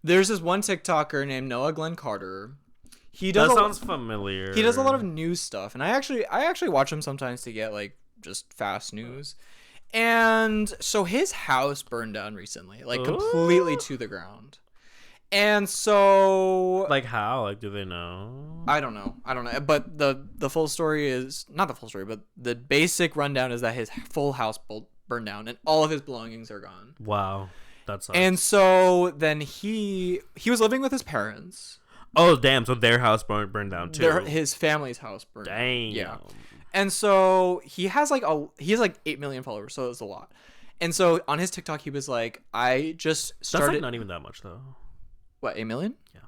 There's this one TikToker named Noah He does that sounds familiar. He does a lot of news stuff, and I actually watch him sometimes to get like just fast news. And so his house burned down recently, like completely to the ground. And so like how? Like do they know? I don't know. But the full story is not the full story, but the basic rundown is that his full house burned down and all of his belongings are gone. Wow. That sucks. And so then he was living with his parents. Oh damn! So their house burned down too. His family's house burned down. Damn. Yeah. And so he has like 8 million followers, so it's a lot. And so on his TikTok, he was like, "I just started." That's like not even that much though. What, 8 million? Yeah.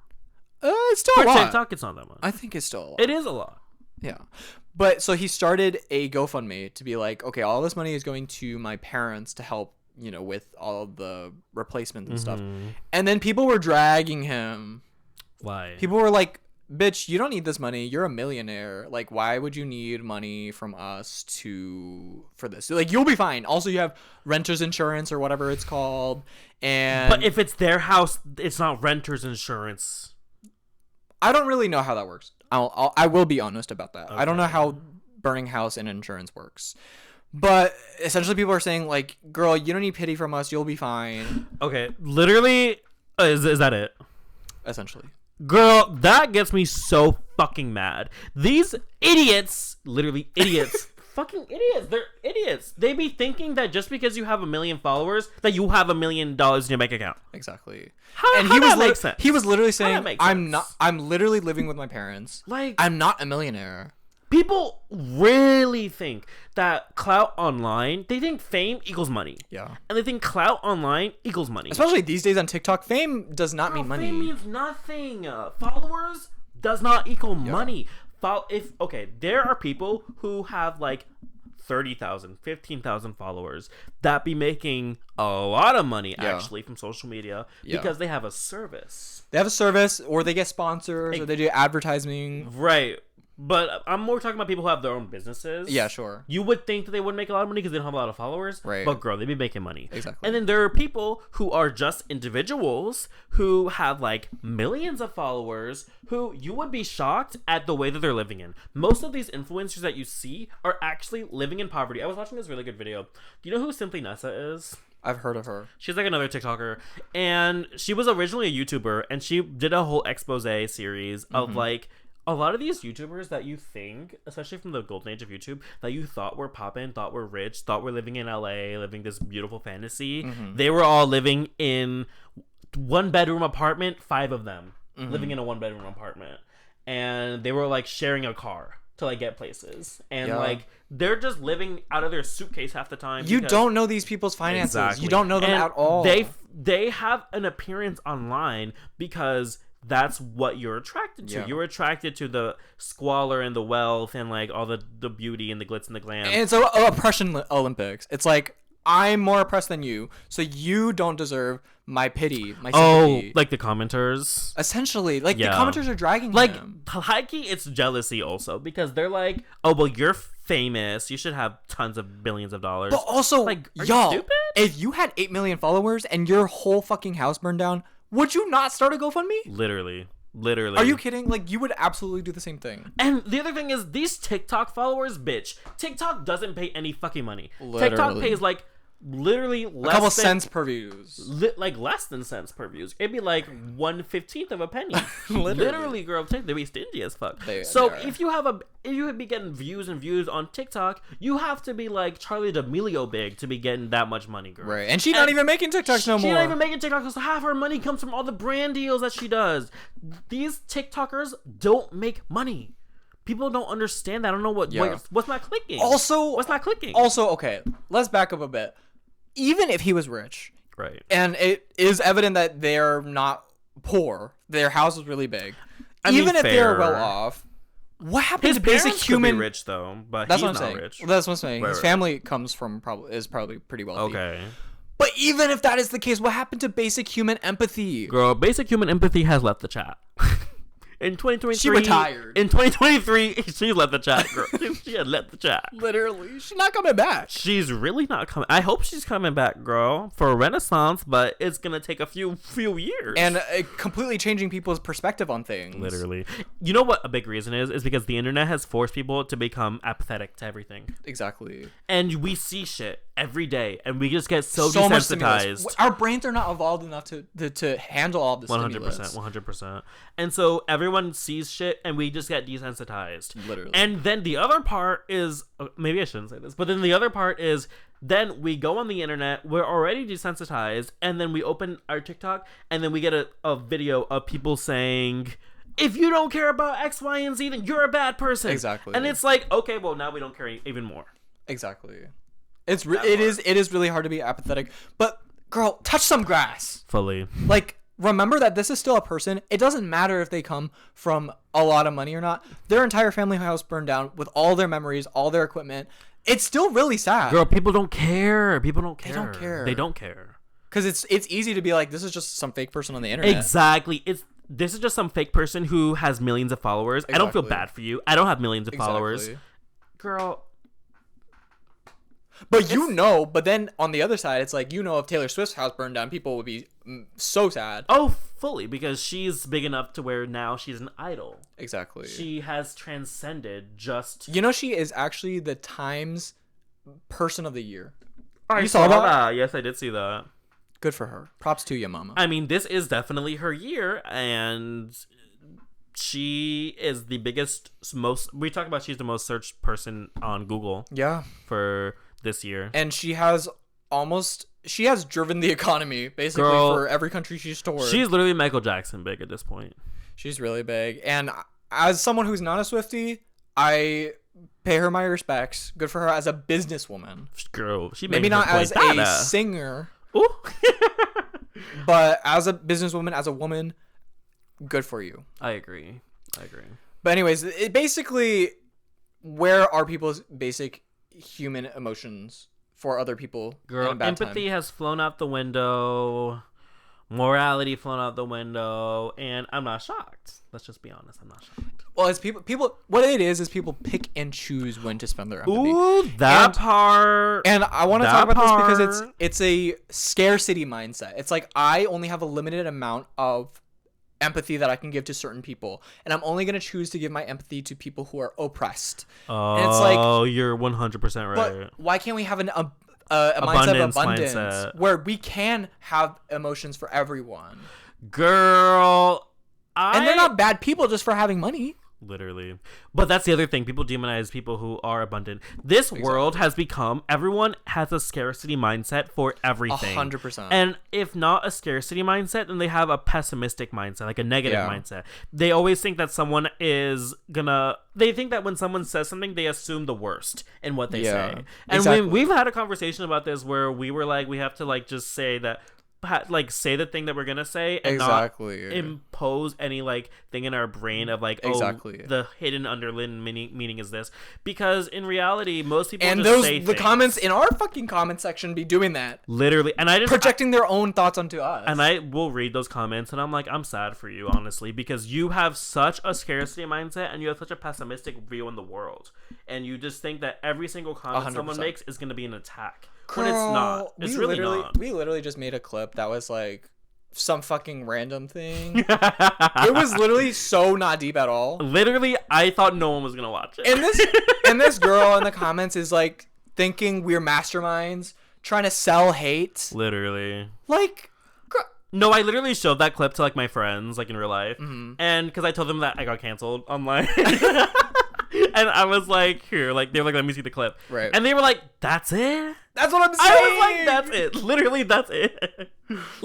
It's still For a lot. TikTok, it's not that much. I think it's still a lot. It is a lot. Yeah. But so he started a GoFundMe to be like, okay, all this money is going to my parents to help, with all of the replacements and stuff. And then people were dragging him. Why? People were like, bitch, you don't need this money. You're a millionaire. Like, why would you need money from us for this? Like, you'll be fine. Also, you have renter's insurance or whatever it's called. But if it's their house, it's not renter's insurance. I don't really know how that works. I will be honest about that. Okay. I don't know how burning house and insurance works. But essentially people are saying like, girl, you don't need pity from us. You'll be fine. Okay. Literally, is that it? Essentially. Girl, that gets me so fucking mad. These idiots, literally idiots, fucking idiots. They're idiots. They be thinking that just because you have 1 million followers, that you have $1 million in your bank account. Exactly. How that makes sense? He was literally saying, I'm literally living with my parents. Like, I'm not a millionaire. People really think that clout online, they think fame equals money. Yeah. And they think clout online equals money. Especially these days on TikTok, fame does not mean money. Fame means nothing. Followers does not equal money. There are people who have like 30,000, 15,000 followers that be making a lot of money actually from social media because they have a service. They have a service or they get sponsors or they do advertising. Right. But I'm more talking about people who have their own businesses. Yeah, sure. You would think that they wouldn't make a lot of money because they don't have a lot of followers. Right. But girl, they be making money. Exactly. And then there are people who are just individuals who have like millions of followers who you would be shocked at the way that they're living in. Most of these influencers that you see are actually living in poverty. I was watching this really good video. Do you know who Simply Nessa is? I've heard of her. She's like another TikToker. And she was originally a YouTuber. And she did a whole expose series of like... A lot of these YouTubers that you think, especially from the golden age of YouTube, that you thought were poppin', thought were rich, thought were living in LA, living this beautiful fantasy, they were all living in 1-bedroom apartment, 5 of them living in a 1-bedroom apartment. And they were like sharing a car to like get places. And like they're just living out of their suitcase half the time. You don't know these people's finances. Exactly. You don't know them at all. They have an appearance online because that's what you're attracted to. You're attracted to the squalor and the wealth and like all the beauty and the glitz and the glam. And it's oppression Olympics. It's like, I'm more oppressed than you, so you don't deserve my pity, my sympathy. Oh, like the commenters? Essentially. Like, the commenters are dragging him. Like, high-key, it's jealousy also, because they're like, oh, well, you're famous. You should have tons of billions of dollars. But also, like, are y'all, you stupid? If you had 8 million followers and your whole fucking house burned down, would you not start a GoFundMe? Literally. Are you kidding? Like, you would absolutely do the same thing. And the other thing is, these TikTok followers, bitch. TikTok doesn't pay any fucking money. Literally. TikTok pays like literally less a couple cents per views. Like less than cents per views. It'd be like 1/15 of a penny. Literally, girl, they be stingy as fuck. If you be getting views and views on TikTok, you have to be like Charlie D'Amelio big to be getting that much money, girl. Right, and she's not even making TikToks no more. She's not even making TikToks because half her money comes from all the brand deals that she does. These TikTokers don't make money. People don't understand that. I don't know what's not clicking. What's not clicking? Also, okay, let's back up a bit. Even if he was rich, right, and it is evident that they're not poor, their house is really big. Even if they're well off, what happened to basic human? Could be rich though, but that's he's what I'm not saying. rich. Well, that's what I'm saying. His right. family comes from probably pretty wealthy. Okay. But even if that is the case, what happened to basic human empathy? Girl, basic human empathy has left the chat. In 2023, she retired. In 2023, she left the chat, girl. She had left the chat. Literally, she's not coming back. She's really not coming. I hope she's coming back, girl, for a renaissance, but it's gonna take a few years. And completely changing people's perspective on things. Literally. You know what a big reason is because the internet has forced people to become apathetic to everything. Exactly. And we see shit every day, and we just get so desensitized. Our brains are not evolved enough to handle all this. 100%. And so everyone sees shit, and we just get desensitized. Literally. And then the other part is, maybe I shouldn't say this, but then the other part is, then we go on the internet, we're already desensitized, and then we open our TikTok, and then we get a video of people saying, if you don't care about X, Y, and Z, then you're a bad person. Exactly. And it's like, okay, well, now we don't care even more. Exactly. It is really hard to be apathetic, but girl, touch some grass. Fully. Like, remember that this is still a person. It doesn't matter if they come from a lot of money or not. Their entire family house burned down with all their memories, all their equipment. It's still really sad. Girl, people don't care. They don't care. Because it's easy to be like, this is just some fake person on the internet. Exactly. This is just some fake person who has millions of followers. Exactly. I don't feel bad for you. I don't have millions of followers. Girl. But but then on the other side, it's like, if Taylor Swift's house burned down, people would be so sad. Oh, fully, because she's big enough to where now she's an idol. Exactly. She has transcended just... she is actually the Times Person of the Year. You saw that? Yes, I did see that. Good for her. Props to you, mama. I mean, this is definitely her year, and she is the biggest, we talk about she's the most searched person on Google. Yeah. For this year. And she has driven the economy, basically, for every country she's toured. She's literally Michael Jackson big at this point. She's really big. And as someone who's not a Swiftie, I pay her my respects. Good for her as a businesswoman. Girl, she maybe not as a singer. Ooh. But as a businesswoman, as a woman, good for you. I agree. But anyways, it basically, where are people's basic human emotions for other people? Girl, empathy has flown out the window. Morality flown out the window, and I'm not shocked. Let's just be honest, I'm not shocked. Well, it's people. What it is people pick and choose when to spend their empathy. Ooh, that part. And I want to talk about this because it's a scarcity mindset. It's like, I only have a limited amount of empathy that I can give to certain people, and I'm only going to choose to give my empathy to people who are oppressed. Oh, and it's like, you're 100% right. But why can't we have a mindset of abundance where we can have emotions for everyone? Girl, and they're not bad people just for having money. Literally. But that's the other thing. People demonize people who are abundant. This world has become, everyone has a scarcity mindset for everything. 100%. And if not a scarcity mindset, then they have a pessimistic mindset, like a negative mindset. They always think that someone is they think that when someone says something, they assume the worst in what they say. And when we've had a conversation about this where we were like, we have to just say that, say the thing that we're gonna say and not impose any thing in our brain of the hidden underlying meaning is this, because in reality most people and just say the things. Comments in our fucking comment section be doing that literally, and I just projecting their own thoughts onto us, and I will read those comments and I'm like, I'm sad for you, honestly, because you have such a scarcity mindset and you have such a pessimistic view in the world, and you just think that every single comment 100%. Someone makes is gonna be an attack. When it's not. It's really not. We literally just made a clip that was some fucking random thing. It was literally so not deep at all. Literally, I thought no one was gonna watch it. And this girl in the comments is thinking we're masterminds trying to sell hate. Literally. No, I literally showed that clip to my friends in real life, and because I told them that I got canceled online. And I was like, here, they were like, let me see the clip. Right. And they were like, that's it? That's what I'm saying. I was like, that's it. Literally, that's it.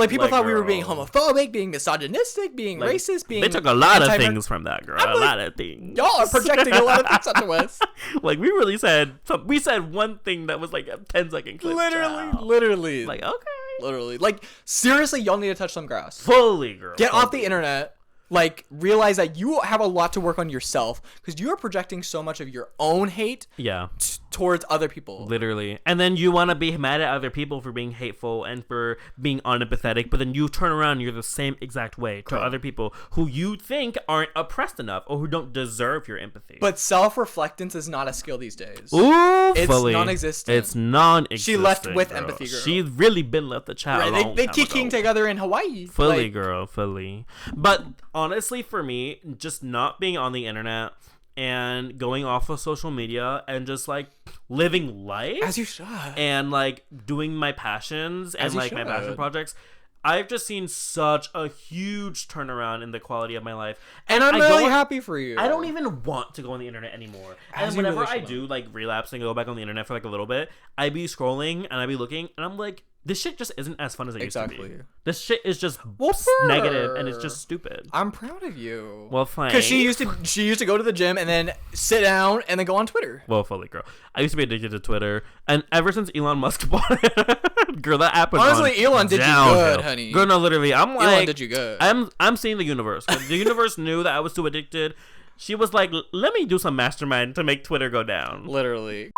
People thought we were being homophobic, being misogynistic, being racist, being... They took a lot of things from that, girl. A lot of things. Y'all are projecting a lot of things onto us. We really said... We said one thing that was a 10-second clip. Literally. Okay. Literally. Seriously, y'all need to touch some grass. Fully, girl. Get off the internet. Realize that you have a lot to work on yourself, because you are projecting so much of your own hate towards other people. Literally. And then you want to be mad at other people for being hateful and for being unempathetic, but then you turn around and you're the same exact way to other people who you think aren't oppressed enough or who don't deserve your empathy. But self-reflectance is not a skill these days. Ooh, it's fully. non-existent. It's non-existent. She left with girl. empathy, girl. She's really been left the child. Right. They kicking together in Hawaii. Fully, girl, fully. But honestly, for me, just not being on the internet and going off of social media and just like living life as you should, and like doing my passions and like my passion projects, I've just seen such a huge turnaround in the quality of my life. And I'm really happy for you. I don't even want to go on the internet anymore. And whenever I do like relapse and go back on the internet for like a little bit, I be scrolling and I be looking and I'm like, this shit just isn't as fun as it used to be. This shit is just negative and it's just stupid. I'm proud of you. Well, fine. Because she used to go to the gym and then sit down and then go on Twitter. Well, fully, girl. I used to be addicted to Twitter, and ever since Elon Musk bought it, girl, that app was honestly, Elon did you good, honey. Girl, no, literally, I'm like, Elon did you good. I'm seeing the universe. The universe knew that I was too addicted. She was like, let me do some mastermind to make Twitter go down. Literally.